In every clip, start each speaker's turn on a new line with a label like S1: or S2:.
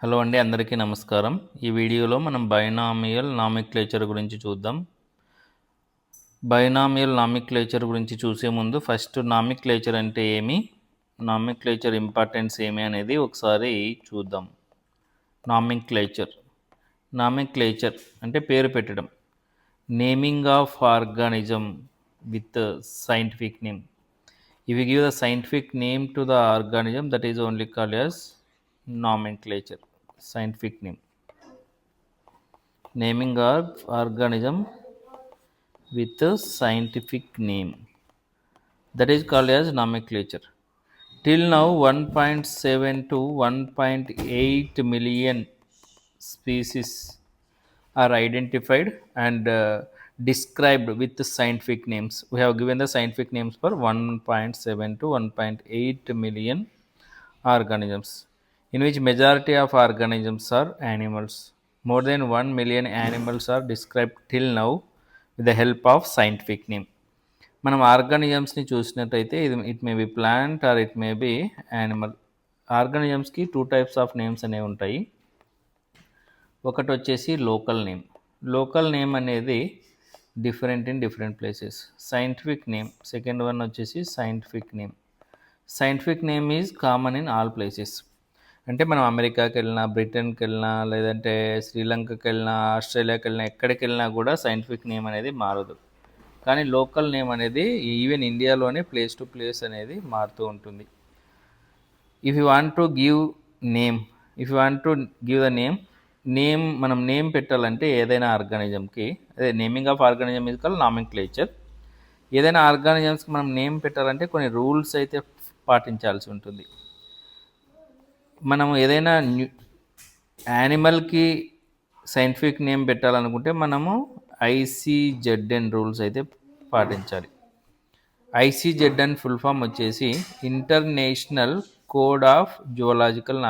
S1: Hello అండి, అందరికీ నమస్కారం. ఈ వీడియోలో మనం బైనామియల్ నామిక్లేచర్ గురించి చూద్దాం. బైనామియల్ నామిక్లేచర్ గురించి చూసే ముందు ఫస్ట్ నామిక్లేచర్ అంటే ఏమి, నామిక్లేచర్ ఇంపార్టెన్స్ ఏమి అనేది ఒకసారి చూద్దాం. నామిక్లేచర్ అంటే పేరు పెట్టడం, naming of organism with scientific name. If you give the scientific name to the organism, that is only called as nomenclature. Scientific name, naming of organism with a scientific name, that is called as nomenclature. Till now 1.7 to 1.8 million species are identified and described with the scientific names. We have given the scientific names for 1.7 to 1.8 million organisms, in which majority of organisms are animals. More than 1 million animals are described till now with the help of scientific name. మనం ఆర్గానిజమ్స్ని చూసినట్టయితే it may be plant or it may be animal. ఆర్గానిజమ్స్కి 2 types of names అనేవి ఉంటాయి. ఒకటి వచ్చేసి local name అనేది different in different places. Scientific name second one వచ్చేసి scientific name is common in all places. అంటే మనం అమెరికాకి వెళ్ళినా, బ్రిటన్కి వెళ్ళినా, లేదంటే శ్రీలంకకి వెళ్ళినా, ఆస్ట్రేలియాకి వెళ్ళినా, ఎక్కడికి వెళ్ళినా కూడా సైంటిఫిక్ నేమ్ అనేది మారదు. కానీ లోకల్ నేమ్ అనేది ఈవెన్ ఇండియాలోనే ప్లేస్ టు ప్లేస్ అనేది మారుతూ ఉంటుంది. If you want to give the name మనం నేమ్ పెట్టాలంటే ఏదైనా ఆర్గానిజంకి, అదే naming of organism is called nomenclature. ఏదైనా ఆర్గానిజమ్స్కి మనం నేమ్ పెట్టాలంటే కొన్ని రూల్స్ అయితే పాటించాల్సి ఉంటుంది. మనము ఏదైనా యానిమల్కి సైంటిఫిక్ నేమ్ పెట్టాలనుకుంటే మనము ICZN రూల్స్ అయితే పాటించాలి. ICZN ఫుల్ ఫామ్ వచ్చేసి international code of zoological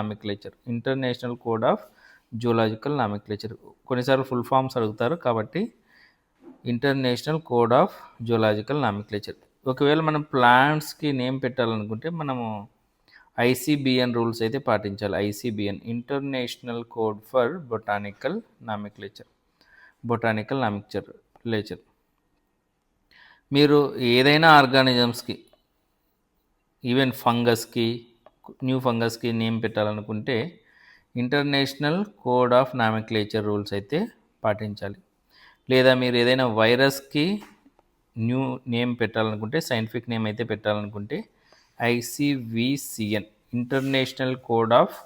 S1: nomenclature. కొన్నిసార్లు ఫుల్ ఫామ్స్ అడుగుతారు, కాబట్టి international code of zoological nomenclature. ఒకవేళ మనం ప్లాంట్స్కి నేమ్ పెట్టాలనుకుంటే మనము ICBN రూల్స్ అయితే పాటించాలి. ICBN international code for botanical nomenclature. మీరు ఏదైనా ఆర్గానిజమ్స్కి, ఈవెన్ న్యూ ఫంగస్కి నేమ్ పెట్టాలనుకుంటే international code of nomenclature rules అయితే పాటించాలి. లేదా మీరు ఏదైనా వైరస్కి న్యూ నేమ్ పెట్టాలనుకుంటే, సైంటిఫిక్ నేమ్ అయితే పెట్టాలనుకుంటే ICVCN international code of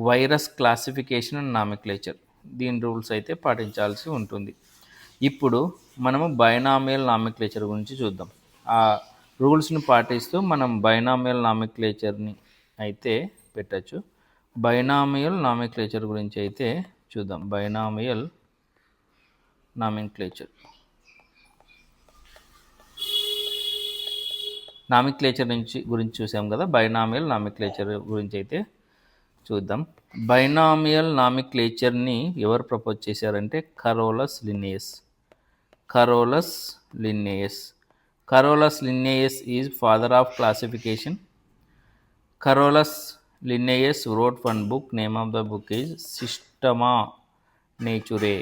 S1: virus classification and nomenclature, దీని రూల్స్ అయితే పాటించాల్సి ఉంటుంది. ఇప్పుడు మనము బైనామియల్ నామిక్లేచర్ గురించి చూద్దాం. ఆ రూల్స్ని పాటిస్తూ మనం బైనామియల్ నామిక్లేచర్ని అయితే పెట్టచ్చు. బైనామియల్ నామిక్లేచర్ గురించి అయితే చూద్దాం. బైనామియల్ నామిక్లేచర్ గురించి చూసాం కదా. బైనామియల్ నామిక్లేచర్ గురించి అయితే చూద్దాం. బైనామియల్ నామిక్లేచర్ని ఎవరు ప్రపోజ్ చేశారంటే Carolus Linnaeus is father of classification. Carolus Linnaeus wrote one book. Name of the book is Systema Naturae.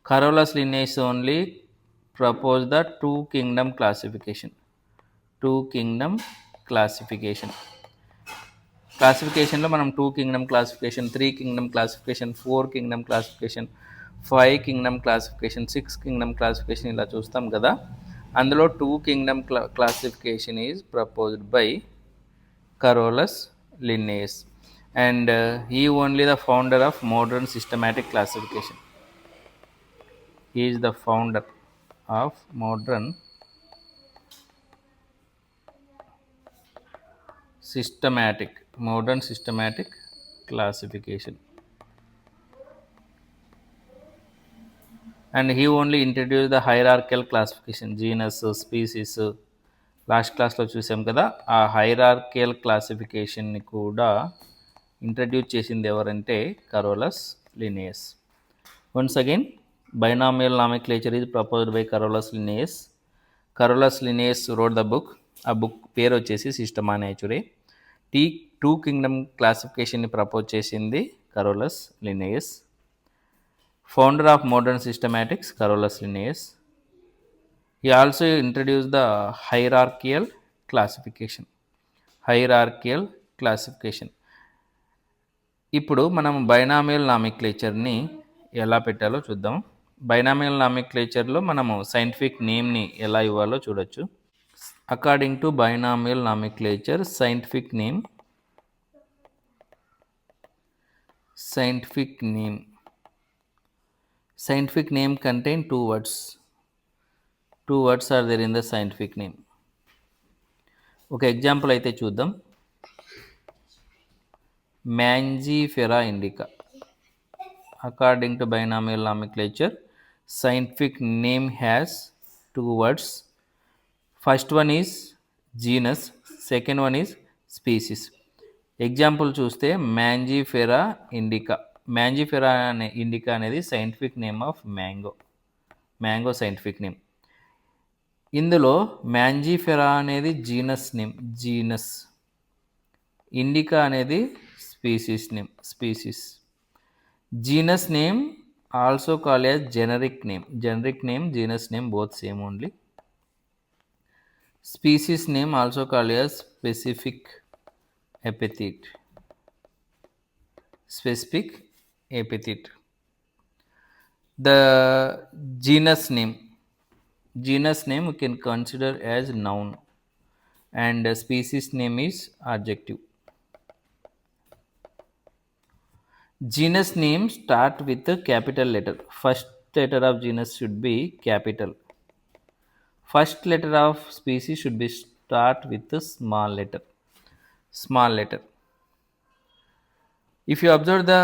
S1: Carolus Linnaeus only proposed the two kingdom classification. క్లాసిఫికేషన్లో మనం 2 kingdom classification, 3 kingdom classification, 4 kingdom classification, 5 kingdom classification, 6 kingdom classification ఇలా చూస్తాం కదా. అందులో 2 kingdom classification is proposed by Carolus Linnaeus, and he only the founder of modern systematic classification. He is the founder of modern systematic classification, and he only introduced the hierarchical classification, genus, species. Last క్లాస్లో చూసాం కదా. ఆ hierarchical క్లాసిఫికేషన్ని కూడా introduce చేసింది ఎవరంటే Carolus Linnaeus. Once again, binomial nomenclature is proposed by Carolus Linnaeus. Road the book. ఆ book పేరు వచ్చేసి సిస్టమా నేచురే. టూ కింగ్డమ్ క్లాసిఫికేషన్ని ప్రపోజ్ చేసింది Carolus Linnaeus. Founder of modern systematics Carolus Linnaeus. He also introduced the hierarchical classification. Hierarchical classification. ఇప్పుడు మనం binomial నామిక్లేచర్ని ఎలా పెట్టాలో చూద్దాం. Binomial నామిక్లేచర్లో మనము సైంటిఫిక్ నేమ్ని ఎలా ఇవ్వాలో చూడొచ్చు. According to binomial nomenclature, scientific name contain two words. Two words are there in the scientific name. ఒక ఎగ్జాంపుల్ అయితే చూద్దాం. Mangifera indica. According to binomial nomenclature, scientific name has two words. First one is genus, second one is species. Example చూస్తే Mangifera indica. Mangifera అనే indica అనేది scientific name of mango scientific name. ఇందులో Mangifera అనేది genus, indica అనేది species. Genus name also call as generic name, genus name both same only. Species name also call as specific epithet. The genus name we can consider as noun, and species name is adjective. Genus name start with a capital letter. First letter of genus should be capital. First letter of species should be start with a small letter. If you observe the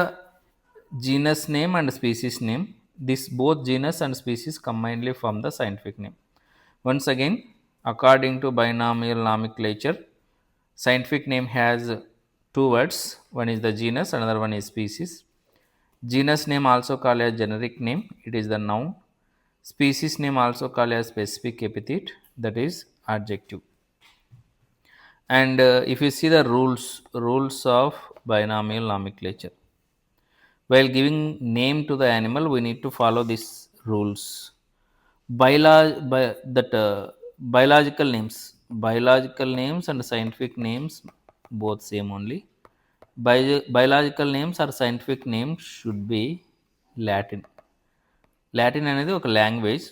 S1: genus name and species name, this both genus and species combinedly form the scientific name. Once again, according to binomial nomenclature, scientific name has two words. One is the genus, another one is species. Genus name also called as generic name, it is the noun. Species name also called as specific epithet, that is adjective. And if you see the rules of binomial nomenclature, while giving name to the animal, we need to follow these rules. Biological names and scientific names both same only. Biological names or scientific names should be Latin అనేది ఒక language.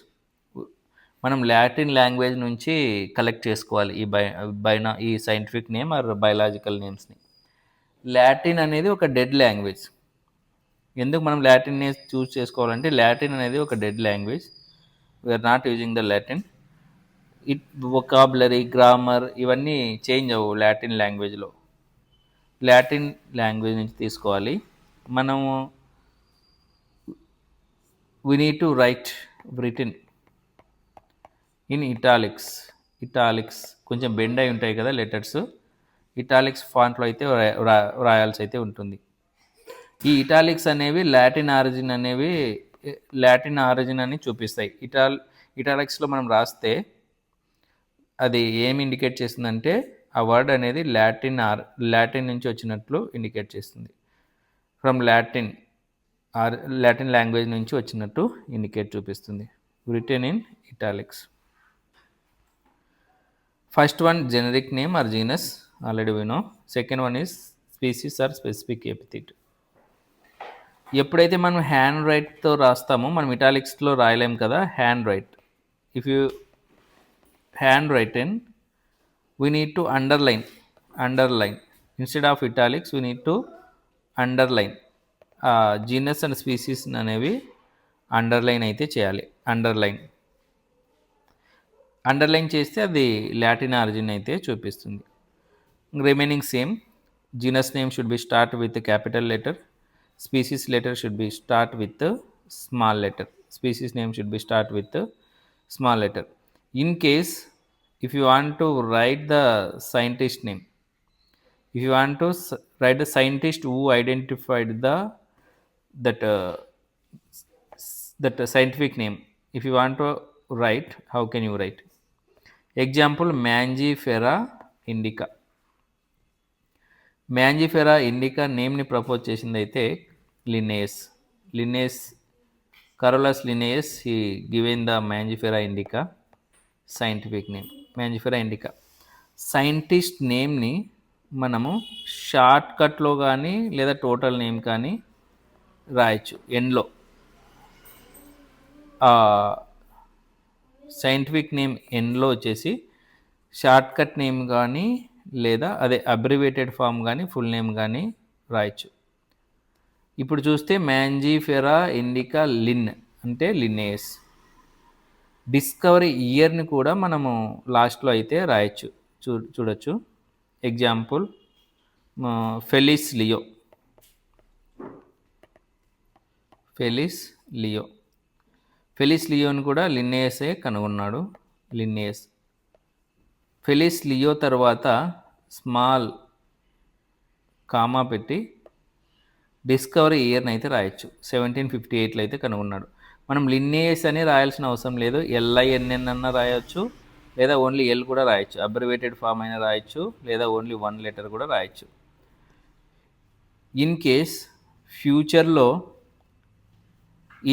S1: మనం Latin language నుంచి collect చేసుకోవాలి ఈ scientific name or biological నేమ్స్ని. Latin అనేది ఒక dead language. ఎందుకు మనం లాటిన్ని చూస్ చేసుకోవాలంటే లాటిన్ అనేది ఒక dead language. We're not using the Latin. Vocabulary, grammar ఇవన్నీ చేంజ్ అవ్వవు లాటిన్ లాంగ్వేజ్లో. లాటిన్ లాంగ్వేజ్ నుంచి తీసుకోవాలి. మనము we need to write written in italics. కొంచెం బెండ్ అయి ఉంటాయి కదా లెటర్స్. ఇటాలిక్స్ ఫాంట్లో అయితే రాయాల్సి అయితే ఉంటుంది. ఈ ఇటాలిక్స్ అనేవి లాటిన్ ఆరిజిన్ అని చూపిస్తాయి. ఇటాలిక్స్లో మనం రాస్తే అది ఏమి ఇండికేట్ చేస్తుందంటే ఆ వర్డ్ అనేది లాటిన్ నుంచి వచ్చినట్లు ఇండికేట్ చేస్తుంది. ఫ్రమ్ లాటిన్ లాంగ్వేజ్ నుంచి వచ్చినట్టు ఇండికేట్ చూపిస్తుంది. Written in italics. First one generic name or genus, already we know. Second one is species or specific epithet. ఎప్పుడైతే మనం హ్యాండ్ రైట్తో రాస్తామో, మనం ఇటాలిక్స్లో రాయలేం కదా hand write. If you handwritten, we need to underline. Instead of italics we need to underline. Genus and species అనేవి underline అయితే చేయాలి. అండర్లైన్ చేస్తే అది లాటిన్ ఆరిజిన్ అయితే చూపిస్తుంది. Remaining same. Genus name should be start with capital letter. Species letter should be start with small letter. In case if you want to write the scientist name, if you want to write the scientist who identified that scientific name, if you want to write, how can you write? Example, Mangifera indica. Mangifera indica నేమ్ని propose చేసింది అయితే Linnaeus Carolus Linnaeus he given the Mangifera indica scientific name Mangifera indica. Scientist నేమ్ని మనము short కట్లో కానీ లేదా total name కానీ రాయొచ్చు. ఎండ్లో సైంటిఫిక్ నేమ్ ఎండ్లో వచ్చేసి షార్ట్ కట్ నేమ్ కానీ లేదా అదే అబ్రివేటెడ్ ఫామ్ కానీ ఫుల్ నేమ్ కానీ రాయొచ్చు. ఇప్పుడు చూస్తే మ్యాంజిఫెరా ఇండికా లిన్ అంటే లినేయస్. డిస్కవరీ ఇయర్ని కూడా మనము లాస్ట్లో అయితే రాయొచ్చు. చూడొచ్చు. ఎగ్జాంపుల్ ఫెలిస్ లియోని కూడా లిన్నేయసే కనుగొన్నాడు. ఫెలిస్ లియో తర్వాత స్మాల్ కామా పెట్టి డిస్కవరీ ఇయర్ని అయితే రాయొచ్చు. 1758లో అయితే కనుగొన్నాడు. మనం లిన్నేయస్ అని రాయాల్సిన అవసరం లేదు. LINN అన్న రాయొచ్చు లేదా ఓన్లీ ఎల్ కూడా రాయొచ్చు. అబ్రివేటెడ్ ఫామ్ అయినా రాయొచ్చు లేదా ఓన్లీ 1 లెటర్ కూడా రాయొచ్చు. ఇన్ కేస్ ఫ్యూచర్లో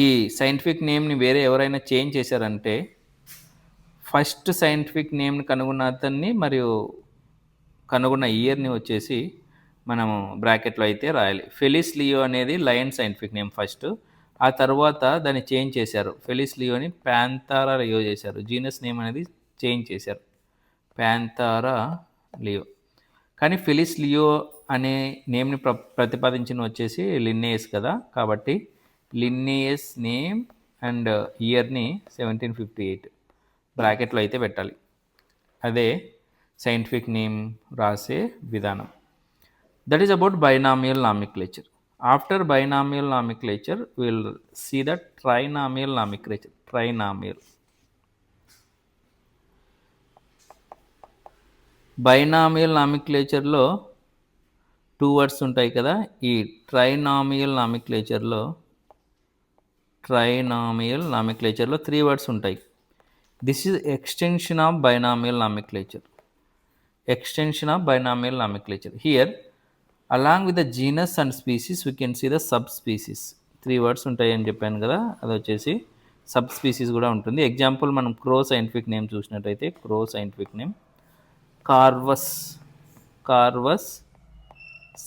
S1: ఈ సైంటిఫిక్ నేమ్ని వేరే ఎవరైనా చేంజ్ చేశారంటే ఫస్ట్ సైంటిఫిక్ నేమ్ని కనుగొన్న అతన్ని మరియు కనుగొన్న ఇయర్ని వచ్చేసి మనము బ్రాకెట్లో అయితే రాయాలి. ఫెలిస్ లియో అనేది లయన్ సైంటిఫిక్ నేమ్ ఫస్ట్. ఆ తర్వాత దాన్ని చేంజ్ చేశారు. ఫెలిస్ లియోని ప్యాంతారా లియో చేశారు. జీనస్ నేమ్ అనేది చేంజ్ చేశారు, ప్యాంతారా లియో. కానీ ఫెలిస్ లియో అనే నేమ్ని ప్రతిపాదించిన వచ్చేసి లిన్నేయస్ కదా, కాబట్టి లిన్నేయస్ నేమ్ అండ్ ఇయర్ని 1758 బ్రాకెట్లో అయితే పెట్టాలి. అదే సైంటిఫిక్ నేమ్ రాసే విధానం. That is about binomial nomenclature. After binomial nomenclature, we will see the trinomial nomenclature. Binomial నామిక్లేచర్లో 2 వర్డ్స్ ఉంటాయి కదా. ఈ ట్రైనామియల్ నామిక్లేచర్లో 3 వర్డ్స్ ఉంటాయి. This is extension of binomial nomenclature. Here along with the genus and species we can see the subspecies. 3 words ఉంటాయి అని చెప్పాను కదా, అది వచ్చేసి సబ్ స్పీసీస్ కూడా ఉంటుంది. ఎగ్జాంపుల్ మనం క్రో సైంటిఫిక్ నేమ్ చూసినట్టయితే crow scientific name Corvus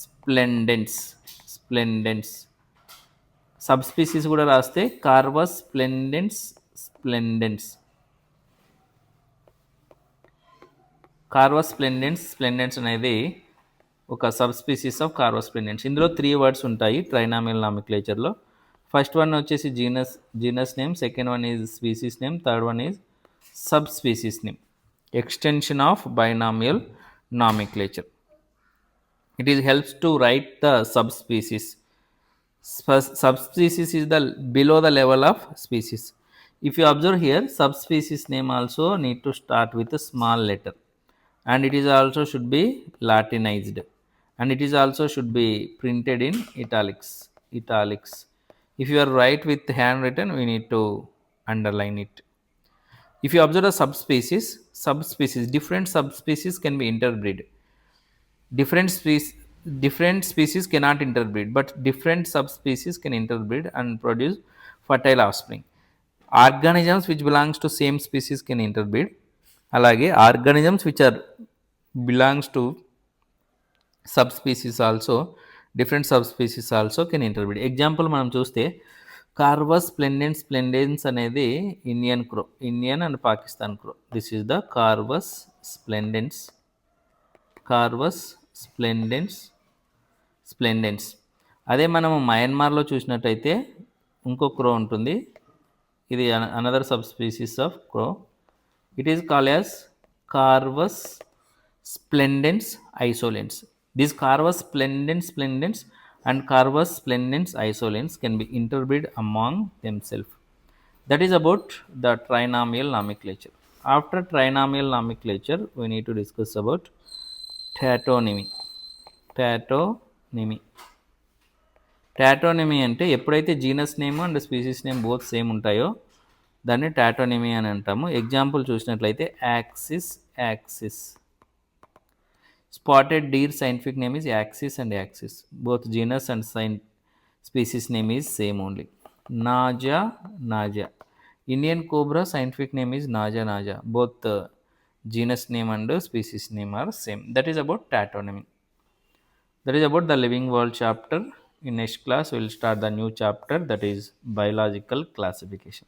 S1: splendens. Subspecies కూడా రాస్తే కార్వస్ స్ప్లెండెన్స్. కార్వస్ స్ప్లెండెన్స్ అనేది ఒక subspecies of Corvus splendens. ఇందులో 3 వర్డ్స్ ఉంటాయి ట్రైనామియల్ నామిక్లేచర్లో. ఫస్ట్ వన్ వచ్చేసి genus name, second one is species name, third one is subspecies name. Extension of binomial nomenclature. It helps to write the subspecies. Subspecies is the below the level of species. If you observe here, subspecies name also need to start with a small letter, and it is also should be Latinized, and it is also should be printed in italics. If you are write with handwritten, we need to underline it. If you observe the subspecies, different subspecies can be interbreed. Different species cannot interbreed, but different subspecies can interbreed and produce fertile offspring. Organisms which belongs to same species can interbreed. Alage organisms which are belongs to subspecies also, different subspecies also can interbreed. Example మనం చూస్తే Corvus splendens అనేది Indian and Pakistan crow. This is the Corvus splendens. అదే మనము మయన్మార్లో చూసినట్టయితే ఇంకో crow ఉంటుంది. ఇది another subspecies of crow. It is called as Corvus splendens insolens. These Carvus splendens and Carvus splendens isolens can be interbreed among themselves. That is about the trinomial nomenclature. After trinomial nomenclature, we need to discuss about tautonymy. Tautonymy అంటే ఎప్పుడైతే genus name and species name both same ఉంటాయో దాన్ని టాటోనిమీ అని అంటాము. Example చూసినట్లయితే axis. Spotted deer scientific name is Axis and Axis. Both genus and species name is same only. Naja, Naja. Indian cobra scientific name is Naja Naja. Both genus name and species name are same. That is about taxonomy. That is about the living world chapter. In next class, we will start the new chapter, that is biological classification.